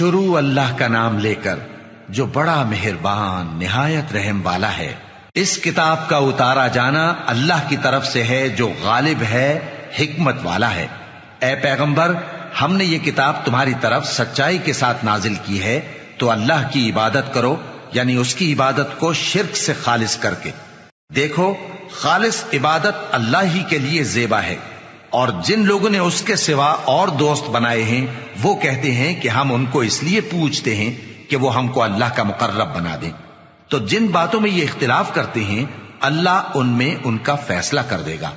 شروع اللہ کا نام لے کر جو بڑا مہربان نہایت رحم والا ہے۔ اس کتاب کا اتارا جانا اللہ کی طرف سے ہے جو غالب ہے، حکمت والا ہے۔ اے پیغمبر، ہم نے یہ کتاب تمہاری طرف سچائی کے ساتھ نازل کی ہے، تو اللہ کی عبادت کرو، یعنی اس کی عبادت کو شرک سے خالص کر کے۔ دیکھو، خالص عبادت اللہ ہی کے لیے زیبا ہے، اور جن لوگوں نے اس کے سوا اور دوست بنائے ہیں وہ کہتے ہیں کہ ہم ان کو اس لیے پوجتے ہیں کہ وہ ہم کو اللہ کا مقرب بنا دیں۔ تو جن باتوں میں یہ اختلاف کرتے ہیں اللہ ان میں ان کا فیصلہ کر دے گا۔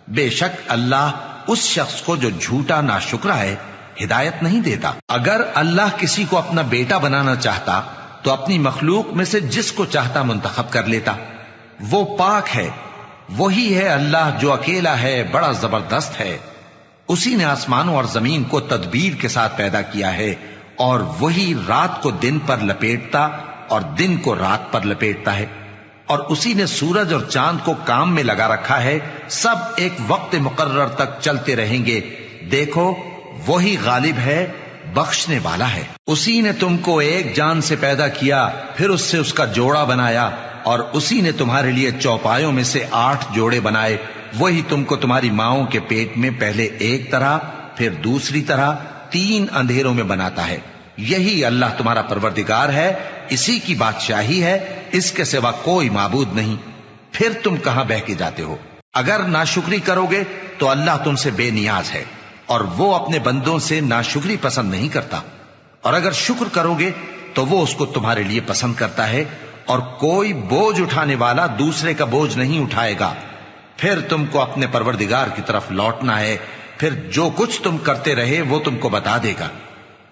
بے شک اللہ اس شخص کو جو جھوٹا ناشکرا ہے ہدایت نہیں دیتا۔ اگر اللہ کسی کو اپنا بیٹا بنانا چاہتا تو اپنی مخلوق میں سے جس کو چاہتا منتخب کر لیتا۔ وہ پاک ہے، وہی ہے اللہ جو اکیلا ہے، بڑا زبردست ہے۔ اسی نے آسمانوں اور زمین کو تدبیر کے ساتھ پیدا کیا ہے، اور وہی رات کو دن پر لپیٹتا اور دن کو رات پر لپیٹتا ہے، اور اسی نے سورج اور چاند کو کام میں لگا رکھا ہے، سب ایک وقت مقرر تک چلتے رہیں گے۔ دیکھو، وہی غالب ہے، بخشنے والا ہے۔ اسی نے تم کو ایک جان سے پیدا کیا، پھر اس سے اس کا جوڑا بنایا، اور اسی نے تمہارے لیے چوپایوں میں سے 8 جوڑے بنائے۔ وہی تم کو تمہاری ماؤں کے پیٹ میں پہلے ایک طرح، پھر دوسری طرح 3 اندھیروں میں بناتا ہے۔ یہی اللہ تمہارا پروردگار ہے، اسی کی بادشاہی ہے، اس کے سوا کوئی معبود نہیں۔ پھر تم کہاں بہہ کے جاتے ہو؟ اگر ناشکری کرو گے تو اللہ تم سے بے نیاز ہے، اور وہ اپنے بندوں سے ناشکری پسند نہیں کرتا، اور اگر شکر کرو گے تو وہ اس کو تمہارے لیے پسند کرتا ہے، اور کوئی بوجھ اٹھانے والا دوسرے کا بوجھ نہیں اٹھائے گا۔ پھر تم کو اپنے پروردگار کی طرف لوٹنا ہے، پھر جو کچھ تم کرتے رہے وہ تم کو بتا دے گا۔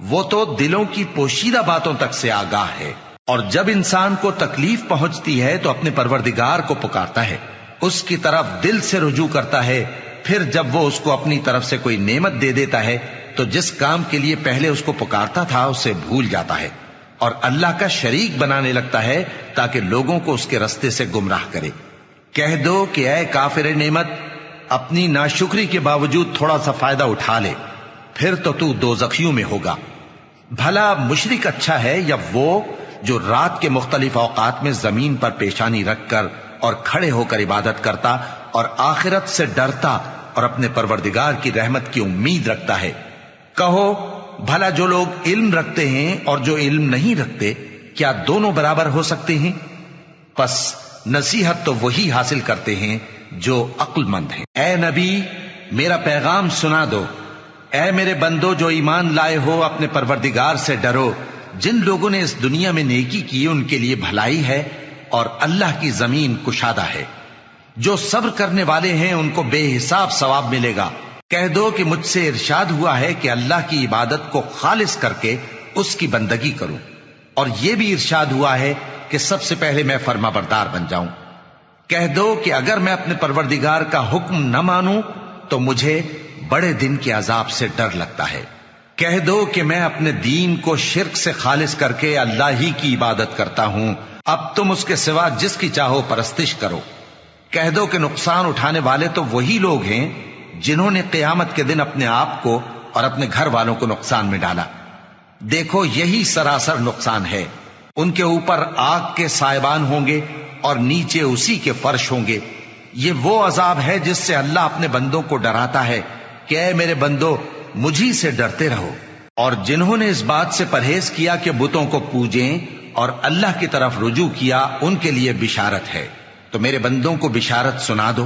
وہ تو دلوں کی پوشیدہ باتوں تک سے آگاہ ہے۔ اور جب انسان کو تکلیف پہنچتی ہے تو اپنے پروردگار کو پکارتا ہے، اس کی طرف دل سے رجوع کرتا ہے، پھر جب وہ اس کو اپنی طرف سے کوئی نعمت دے دیتا ہے تو جس کام کے لیے پہلے اس کو پکارتا تھا اسے بھول جاتا ہے، اور اللہ کا شریک بنانے لگتا ہے تاکہ لوگوں کو اس کے رستے سے گمراہ کرے۔ کہہ دو کہ اے کافر نعمت، اپنی ناشکری کے باوجود تھوڑا سا فائدہ اٹھا لے، پھر تو دوزخیوں میں ہوگا۔ بھلا مشرک اچھا ہے یا وہ جو رات کے مختلف اوقات میں زمین پر پیشانی رکھ کر اور کھڑے ہو کر عبادت کرتا اور آخرت سے ڈرتا اور اپنے پروردگار کی رحمت کی امید رکھتا ہے۔ کہو، بھلا جو لوگ علم رکھتے ہیں اور جو علم نہیں رکھتے، کیا دونوں برابر ہو سکتے ہیں؟ پس نصیحت تو وہی حاصل کرتے ہیں جو عقل مند ہیں۔ اے نبی، میرا پیغام سنا دو۔ اے میرے بندو جو ایمان لائے ہو، اپنے پروردگار سے ڈرو۔ جن لوگوں نے اس دنیا میں نیکی کی ان کے لیے بھلائی ہے، اور اللہ کی زمین کشادہ ہے۔ جو صبر کرنے والے ہیں ان کو بے حساب ثواب ملے گا۔ کہہ دو کہ مجھ سے ارشاد ہوا ہے کہ اللہ کی عبادت کو خالص کر کے اس کی بندگی کروں، اور یہ بھی ارشاد ہوا ہے کہ سب سے پہلے میں فرما بردار بن جاؤں۔ کہہ دو کہ اگر میں اپنے پروردگار کا حکم نہ مانوں تو مجھے بڑے دن کے عذاب سے ڈر لگتا ہے۔ کہہ دو کہ میں اپنے دین کو شرک سے خالص کر کے اللہ ہی کی عبادت کرتا ہوں، اب تم اس کے سوا جس کی چاہو پرستش کرو۔ کہہ دو کہ نقصان اٹھانے والے تو وہی لوگ ہیں جنہوں نے قیامت کے دن اپنے آپ کو اور اپنے گھر والوں کو نقصان میں ڈالا۔ دیکھو، یہی سراسر نقصان ہے۔ ان کے اوپر آگ کے سائبان ہوں گے اور نیچے اسی کے فرش ہوں گے۔ یہ وہ عذاب ہے جس سے اللہ اپنے بندوں کو ڈراتا ہے کہ اے میرے بندو، مجھی سے ڈرتے رہو۔ اور جنہوں نے اس بات سے پرہیز کیا کہ بتوں کو پوجیں اور اللہ کی طرف رجوع کیا، ان کے لیے بشارت ہے۔ تو میرے بندوں کو بشارت سنا دو،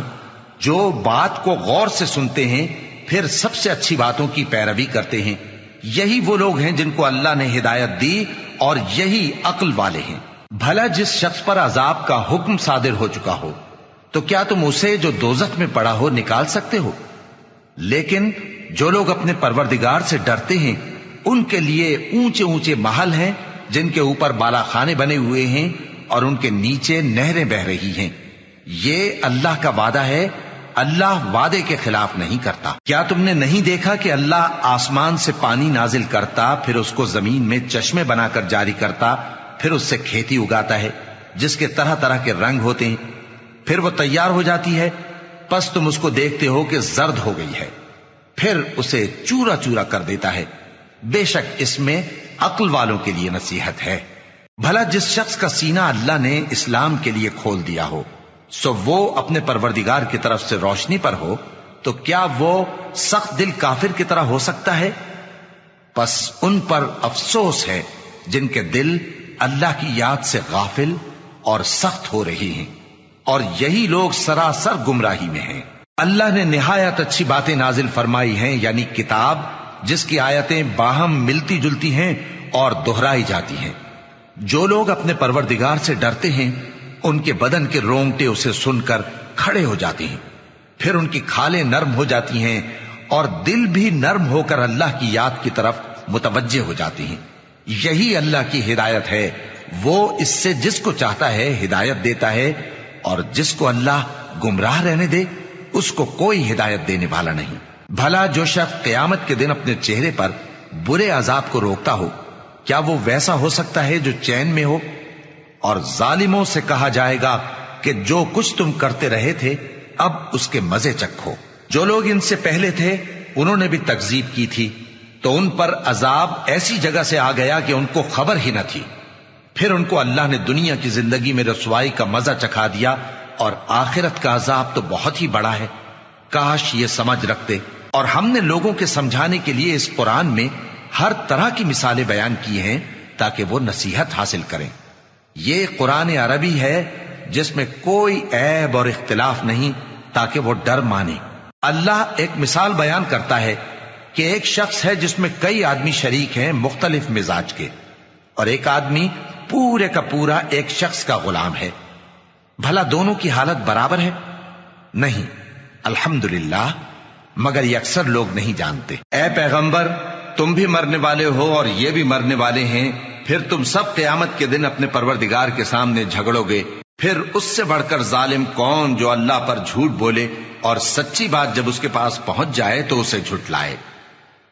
جو بات کو غور سے سنتے ہیں پھر سب سے اچھی باتوں کی پیروی کرتے ہیں۔ یہی وہ لوگ ہیں جن کو اللہ نے ہدایت دی، اور یہی عقل والے ہیں۔ بھلا جس شخص پر عذاب کا حکم صادر ہو چکا ہو، تو کیا تم اسے جو دوزخ میں پڑا ہو نکال سکتے ہو؟ لیکن جو لوگ اپنے پروردگار سے ڈرتے ہیں ان کے لیے اونچے اونچے محل ہیں جن کے اوپر بالا خانے بنے ہوئے ہیں اور ان کے نیچے نہریں بہ رہی ہیں۔ یہ اللہ کا وعدہ ہے، اللہ وعدے کے خلاف نہیں کرتا۔ کیا تم نے نہیں دیکھا کہ اللہ آسمان سے پانی نازل کرتا، پھر اس کو زمین میں چشمے بنا کر جاری کرتا، پھر اس سے کھیتی اگاتا ہے جس کے طرح طرح کے رنگ ہوتے ہیں، پھر وہ تیار ہو جاتی ہے، پس تم اس کو دیکھتے ہو کہ زرد ہو گئی ہے، پھر اسے چورا چورا کر دیتا ہے، بے شک اس میں عقل والوں کے لیے نصیحت ہے۔ بھلا جس شخص کا سینہ اللہ نے اسلام کے لیے کھول دیا ہو سو وہ اپنے پروردگار کی طرف سے روشنی پر ہو، تو کیا وہ سخت دل کافر کی طرح ہو سکتا ہے؟ پس ان پر افسوس ہے جن کے دل اللہ کی یاد سے غافل اور سخت ہو رہی ہیں، اور یہی لوگ سراسر گمراہی میں ہیں۔ اللہ نے نہایت اچھی باتیں نازل فرمائی ہیں، یعنی کتاب جس کی آیتیں باہم ملتی جلتی ہیں اور دہرائی جاتی ہیں۔ جو لوگ اپنے پروردگار سے ڈرتے ہیں ان کے بدن کے رونگٹے اسے سن کر کھڑے ہو جاتے ہیں، پھر ان کی کھالیں نرم ہو جاتی ہیں اور دل بھی نرم ہو کر اللہ کی یاد کی طرف متوجہ ہو جاتی ہیں۔ یہی اللہ کی ہدایت ہے، وہ اس سے جس کو چاہتا ہے ہدایت دیتا ہے، اور جس کو اللہ گمراہ رہنے دے اس کو کوئی ہدایت دینے والا نہیں۔ بھلا جو شخص قیامت کے دن اپنے چہرے پر برے عذاب کو روکتا ہو، کیا وہ ویسا ہو سکتا ہے جو چین میں ہو؟ اور ظالموں سے کہا جائے گا کہ جو کچھ تم کرتے رہے تھے اب اس کے مزے چکھو۔ جو لوگ ان سے پہلے تھے انہوں نے بھی تکذیب کی تھی، تو ان پر عذاب ایسی جگہ سے آ گیا کہ ان کو خبر ہی نہ تھی۔ پھر ان کو اللہ نے دنیا کی زندگی میں رسوائی کا مزہ چکھا دیا، اور آخرت کا عذاب تو بہت ہی بڑا ہے۔ کاش یہ سمجھ رکھتے۔ اور ہم نے لوگوں کے سمجھانے کے لیے اس قرآن میں ہر طرح کی مثالیں بیان کی ہیں تاکہ وہ نصیحت حاصل کریں۔ یہ قرآن عربی ہے جس میں کوئی عیب اور اختلاف نہیں، تاکہ وہ ڈر مانے۔ اللہ ایک مثال بیان کرتا ہے کہ ایک شخص ہے جس میں کئی آدمی شریک ہیں مختلف مزاج کے، اور ایک آدمی پورے کا پورا ایک شخص کا غلام ہے۔ بھلا دونوں کی حالت برابر ہے؟ نہیں، الحمدللہ، مگر یہ اکثر لوگ نہیں جانتے۔ اے پیغمبر، تم بھی مرنے والے ہو اور یہ بھی مرنے والے ہیں، پھر تم سب قیامت کے دن اپنے پروردگار کے سامنے جھگڑو گے۔ پھر اس سے بڑھ کر ظالم کون جو اللہ پر جھوٹ بولے اور سچی بات جب اس کے پاس پہنچ جائے تو اسے جھٹلائے۔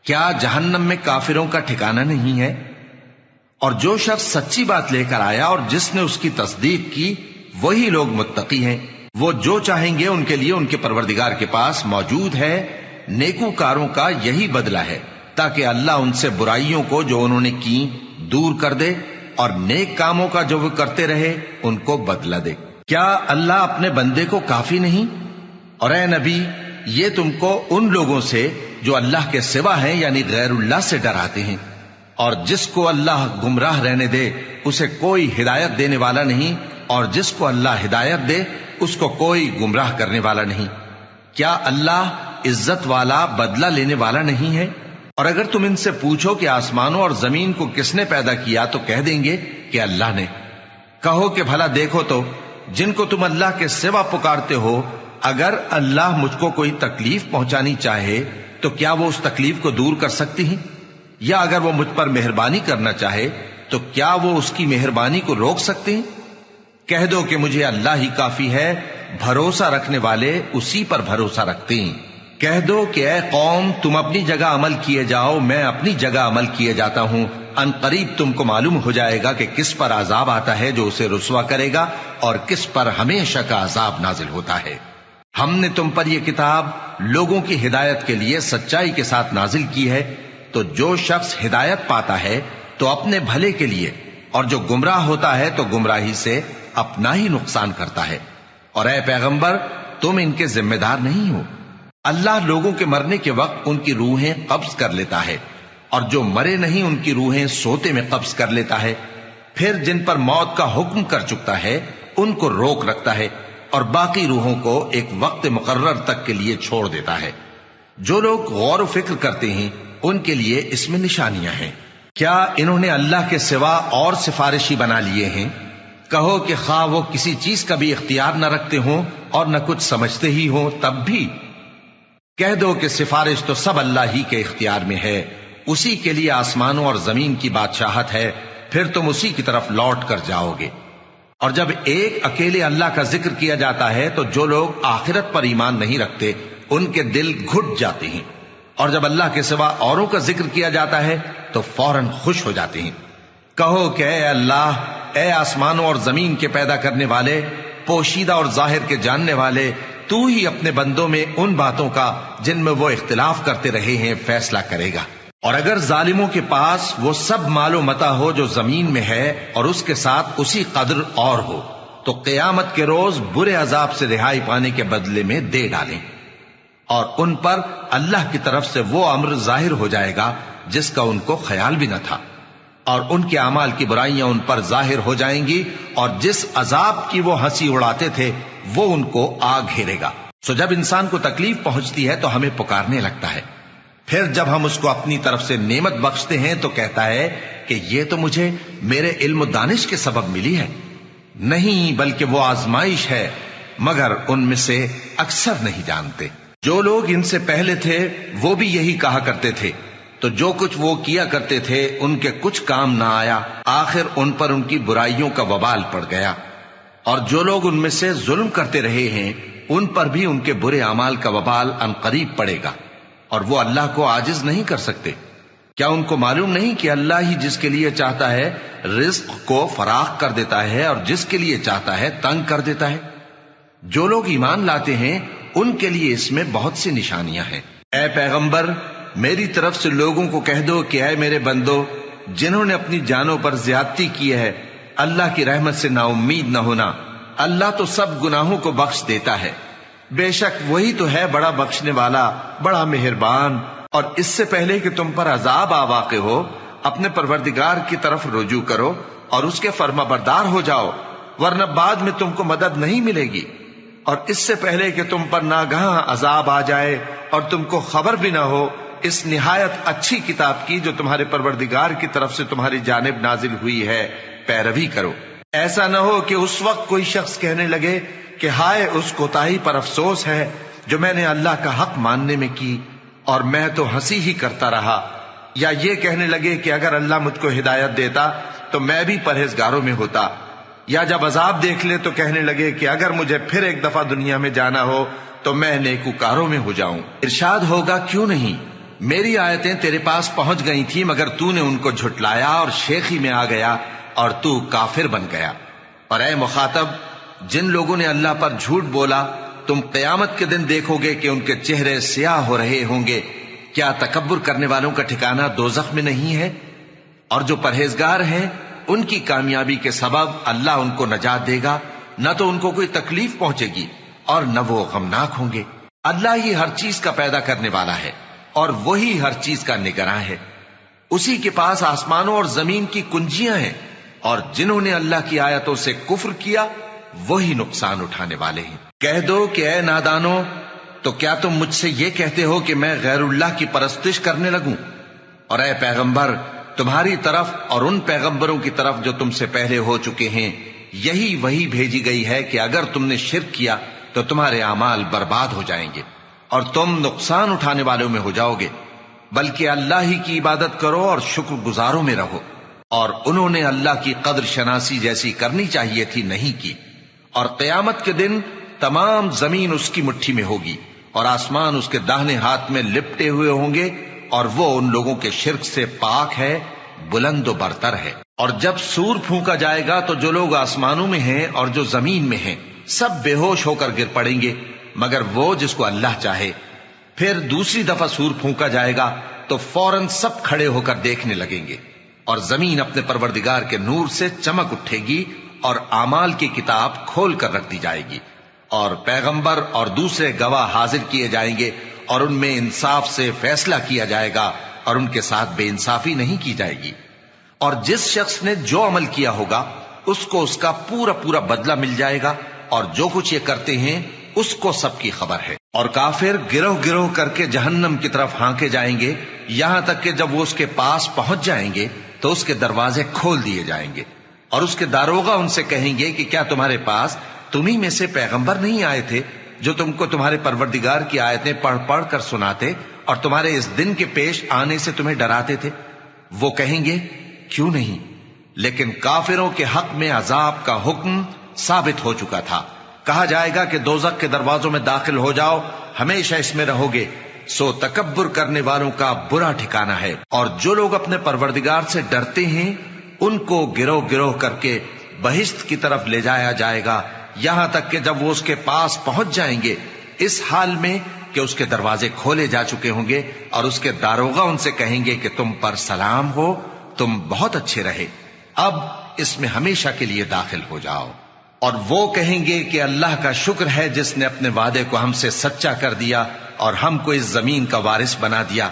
کیا جہنم میں کافروں کا ٹھکانہ نہیں ہے؟ اور جو شخص سچی بات لے کر آیا اور جس نے اس کی تصدیق کی وہی لوگ متقی ہیں۔ وہ جو چاہیں گے ان کے لیے ان کے پروردگار کے پاس موجود ہے۔ نیکوکاروں کا یہی بدلہ ہے، تاکہ اللہ ان سے برائیوں کو جو انہوں نے کی دور کر دے، اور نیک کاموں کا جو وہ کرتے رہے ان کو بدلہ دے۔ کیا اللہ اپنے بندے کو کافی نہیں؟ اور اے نبی، یہ تم کو ان لوگوں سے جو اللہ کے سوا ہیں یعنی غیر اللہ سے ڈراتے ہیں، اور جس کو اللہ گمراہ رہنے دے اسے کوئی ہدایت دینے والا نہیں، اور جس کو اللہ ہدایت دے اس کو کوئی گمراہ کرنے والا نہیں۔ کیا اللہ عزت والا بدلہ لینے والا نہیں ہے؟ اور اگر تم ان سے پوچھو کہ آسمانوں اور زمین کو کس نے پیدا کیا تو کہہ دیں گے کہ اللہ نے۔ کہو کہ بھلا دیکھو تو جن کو تم اللہ کے سوا پکارتے ہو، اگر اللہ مجھ کو کوئی تکلیف پہنچانی چاہے تو کیا وہ اس تکلیف کو دور کر سکتی ہیں؟ یا اگر وہ مجھ پر مہربانی کرنا چاہے تو کیا وہ اس کی مہربانی کو روک سکتے ہیں؟ کہہ دو کہ مجھے اللہ ہی کافی ہے، بھروسہ رکھنے والے اسی پر بھروسہ رکھتے ہیں۔ کہہ دو کہ اے قوم، تم اپنی جگہ عمل کیے جاؤ، میں اپنی جگہ عمل کیے جاتا ہوں۔ ان قریب تم کو معلوم ہو جائے گا کہ کس پر عذاب آتا ہے جو اسے رسوا کرے گا، اور کس پر ہمیشہ کا عذاب نازل ہوتا ہے۔ ہم نے تم پر یہ کتاب لوگوں کی ہدایت کے لیے سچائی کے ساتھ نازل کی ہے، تو جو شخص ہدایت پاتا ہے تو اپنے بھلے کے لیے، اور جو گمراہ ہوتا ہے تو گمراہی سے اپنا ہی نقصان کرتا ہے۔ اور اے پیغمبر، تم ان کے ذمہ دار نہیں ہو۔ اللہ لوگوں کے مرنے کے وقت ان کی روحیں قبض کر لیتا ہے، اور جو مرے نہیں ان کی روحیں سوتے میں قبض کر لیتا ہے۔ پھر جن پر موت کا حکم کر چکتا ہے ان کو روک رکھتا ہے، اور باقی روحوں کو ایک وقت مقرر تک کے لیے چھوڑ دیتا ہے۔ جو لوگ غور و فکر کرتے ہیں ان کے لیے اس میں نشانیاں ہیں۔ کیا انہوں نے اللہ کے سوا اور سفارشی بنا لیے ہیں؟ کہو کہ خواہ وہ کسی چیز کا بھی اختیار نہ رکھتے ہوں اور نہ کچھ سمجھتے ہی ہوں تب بھی کہہ دو کہ سفارش تو سب اللہ ہی کے اختیار میں ہے، اسی کے لیے آسمانوں اور زمین کی بادشاہت ہے، پھر تم اسی کی طرف لوٹ کر جاؤ گے۔ اور جب ایک اکیلے اللہ کا ذکر کیا جاتا ہے تو جو لوگ آخرت پر ایمان نہیں رکھتے ان کے دل گھٹ جاتے ہیں، اور جب اللہ کے سوا اوروں کا ذکر کیا جاتا ہے تو فوراً خوش ہو جاتے ہیں۔ کہو کہ اے اللہ، اے آسمانوں اور زمین کے پیدا کرنے والے، پوشیدہ اور ظاہر کے جاننے والے، تو ہی اپنے بندوں میں ان باتوں کا جن میں وہ اختلاف کرتے رہے ہیں فیصلہ کرے گا، اور اگر ظالموں کے پاس وہ سب مال و متا ہو جو زمین میں ہے اور اس کے ساتھ اسی قدر اور ہو تو قیامت کے روز برے عذاب سے رہائی پانے کے بدلے میں دے ڈالیں، اور ان پر اللہ کی طرف سے وہ امر ظاہر ہو جائے گا جس کا ان کو خیال بھی نہ تھا، اور ان کے اعمال کی برائیاں ان پر ظاہر ہو جائیں گی، اور جس عذاب کی وہ ہنسی اڑاتے تھے وہ ان کو آ گھیرے گا۔ سو جب انسان کو تکلیف پہنچتی ہے تو ہمیں پکارنے لگتا ہے، پھر جب ہم اس کو اپنی طرف سے نعمت بخشتے ہیں تو کہتا ہے کہ یہ تو مجھے میرے علم و دانش کے سبب ملی ہے۔ نہیں، بلکہ وہ آزمائش ہے، مگر ان میں سے اکثر نہیں جانتے۔ جو لوگ ان سے پہلے تھے وہ بھی یہی کہا کرتے تھے، تو جو کچھ وہ کیا کرتے تھے ان کے کچھ کام نہ آیا، آخر ان پر ان کی برائیوں کا وبال پڑ گیا۔ اور جو لوگ ان میں سے ظلم کرتے رہے ہیں ان پر بھی ان کے برے اعمال کا وبال عنقریب پڑے گا، اور وہ اللہ کو عاجز نہیں کر سکتے۔ کیا ان کو معلوم نہیں کہ اللہ ہی جس کے لیے چاہتا ہے رزق کو فراخ کر دیتا ہے اور جس کے لیے چاہتا ہے تنگ کر دیتا ہے؟ جو لوگ ایمان لاتے ہیں ان کے لیے اس میں بہت سی نشانیاں ہیں۔ اے پیغمبر، میری طرف سے لوگوں کو کہہ دو کہ اے میرے بندو، جنہوں نے اپنی جانوں پر زیادتی کی ہے، اللہ کی رحمت سے نا امید نہ ہونا۔ اللہ تو سب گناہوں کو بخش دیتا ہے، بے شک وہی تو ہے بڑا بخشنے والا، بڑا مہربان۔ اور اس سے پہلے کہ تم پر عذاب آ واقع ہو، اپنے پروردگار کی طرف رجوع کرو اور اس کے فرما بردار ہو جاؤ، ورنہ بعد میں تم کو مدد نہیں ملے گی۔ اور اس سے پہلے کہ تم پر ناگہاں عذاب آ جائے اور تم کو خبر بھی نہ ہو، اس نہایت اچھی کتاب کی جو تمہارے پروردگار کی طرف سے تمہاری جانب نازل ہوئی ہے پیروی کرو۔ ایسا نہ ہو کہ اس وقت کوئی شخص کہنے لگے کہ ہائے اس کوتاہی پر افسوس ہے جو میں نے اللہ کا حق ماننے میں کی، اور میں تو ہنسی ہی کرتا رہا، یا یہ کہنے لگے کہ اگر اللہ مجھ کو ہدایت دیتا تو میں بھی پرہیزگاروں میں ہوتا، یا جب عذاب دیکھ لے تو کہنے لگے کہ اگر مجھے پھر ایک دفعہ دنیا میں جانا ہو تو میں نیکوکاروں میں ہو جاؤں۔ ارشاد ہوگا کیوں نہیں، میری آیتیں تیرے پاس پہنچ گئی تھی مگر تو نے ان کو جھٹلایا اور شیخی میں آ گیا اور تو کافر بن گیا۔ اور اے مخاطب، جن لوگوں نے اللہ پر جھوٹ بولا تم قیامت کے دن دیکھو گے کہ ان کے چہرے سیاہ ہو رہے ہوں گے۔ کیا تکبر کرنے والوں کا ٹھکانہ دوزخ میں نہیں ہے؟ اور جو پرہیزگار ہیں ان کی کامیابی کے سبب اللہ ان کو نجات دے گا، نہ تو ان کو کوئی تکلیف پہنچے گی اور نہ وہ غمناک ہوں گے۔ اللہ ہی ہر چیز کا پیدا کرنے والا ہے اور وہی ہر چیز کا نگراں ہے۔ اسی کے پاس آسمانوں اور زمین کی کنجیاں ہیں، اور جنہوں نے اللہ کی آیتوں سے کفر کیا وہی نقصان اٹھانے والے ہیں۔ کہہ دو کہ اے نادانو، تو کیا تم مجھ سے یہ کہتے ہو کہ میں غیر اللہ کی پرستش کرنے لگوں؟ اور اے پیغمبر، تمہاری طرف اور ان پیغمبروں کی طرف جو تم سے پہلے ہو چکے ہیں یہی وہی بھیجی گئی ہے کہ اگر تم نے شرک کیا تو تمہارے اعمال برباد ہو جائیں گے اور تم نقصان اٹھانے والوں میں ہو جاؤ گے، بلکہ اللہ ہی کی عبادت کرو اور شکر گزاروں میں رہو۔ اور انہوں نے اللہ کی قدر شناسی جیسی کرنی چاہیے تھی نہیں کی۔ اور قیامت کے دن تمام زمین اس کی مٹھی میں ہوگی اور آسمان اس کے داہنے ہاتھ میں لپٹے ہوئے ہوں گے، اور وہ ان لوگوں کے شرک سے پاک ہے، بلند و برتر ہے۔ اور جب سور پھونکا جائے گا تو جو لوگ آسمانوں میں ہیں اور جو زمین میں ہیں سب بے ہوش ہو کر گر پڑیں گے مگر وہ جس کو اللہ چاہے۔ پھر دوسری دفعہ سور پھونکا جائے گا تو فوراً سب کھڑے ہو کر دیکھنے لگیں گے، اور زمین اپنے پروردگار کے نور سے چمک اٹھے گی اور اعمال کی کتاب کھول کر رکھ دی جائے گی، اور پیغمبر اور دوسرے گواہ حاضر کیے جائیں گے، اور ان میں انصاف سے فیصلہ کیا جائے گا اور ان کے ساتھ بے انصافی نہیں کی جائے گی۔ اور جس شخص نے جو عمل کیا ہوگا اس کو اس کا پورا پورا بدلہ مل جائے گا، اور جو کچھ یہ کرتے ہیں اس کو سب کی خبر ہے۔ اور کافر گروہ گروہ کر کے جہنم کی طرف ہانکے جائیں گے، یہاں تک کہ جب وہ اس کے پاس پہنچ جائیں گے تو اس کے دروازے کھول دیے جائیں گے، اور اس کے داروغہ ان سے کہیں گے کہ کیا تمہارے پاس تمہیں میں سے پیغمبر نہیں آئے تھے جو تم کو تمہارے پروردگار کی آیتیں پڑھ پڑھ کر سناتے اور تمہارے اس دن کے پیش آنے سے تمہیں ڈراتے تھے؟ وہ کہیں گے کیوں نہیں، لیکن کافروں کے حق میں عذاب کا حکم ثابت ہو چکا تھا۔ کہا جائے گا کہ دوزخ کے دروازوں میں داخل ہو جاؤ، ہمیشہ اس میں رہو گے، سو تکبر کرنے والوں کا برا ٹھکانہ ہے۔ اور جو لوگ اپنے پروردگار سے ڈرتے ہیں ان کو گروہ گروہ کر کے بہشت کی طرف لے جایا جائے گا، یہاں تک کہ جب وہ اس کے پاس پہنچ جائیں گے اس حال میں کہ اس کے دروازے کھولے جا چکے ہوں گے اور اس کے داروغہ ان سے کہیں گے کہ تم پر سلام ہو، تم بہت اچھے رہے، اب اس میں ہمیشہ کے لیے داخل ہو جاؤ۔ اور وہ کہیں گے کہ اللہ کا شکر ہے جس نے اپنے وعدے کو ہم سے سچا کر دیا اور ہم کو اس زمین کا وارث بنا دیا،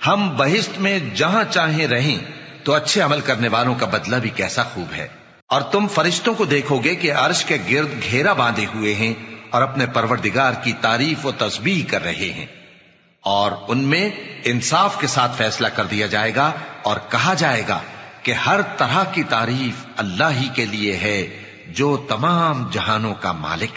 ہم بہشت میں جہاں چاہیں رہیں، تو اچھے عمل کرنے والوں کا بدلہ بھی کیسا خوب ہے۔ اور تم فرشتوں کو دیکھو گے کہ عرش کے گرد گھیرا باندھے ہوئے ہیں اور اپنے پروردگار کی تعریف و تسبیح کر رہے ہیں، اور ان میں انصاف کے ساتھ فیصلہ کر دیا جائے گا اور کہا جائے گا کہ ہر طرح کی تعریف اللہ ہی کے لیے ہے جو تمام جہانوں کا مالک ہے۔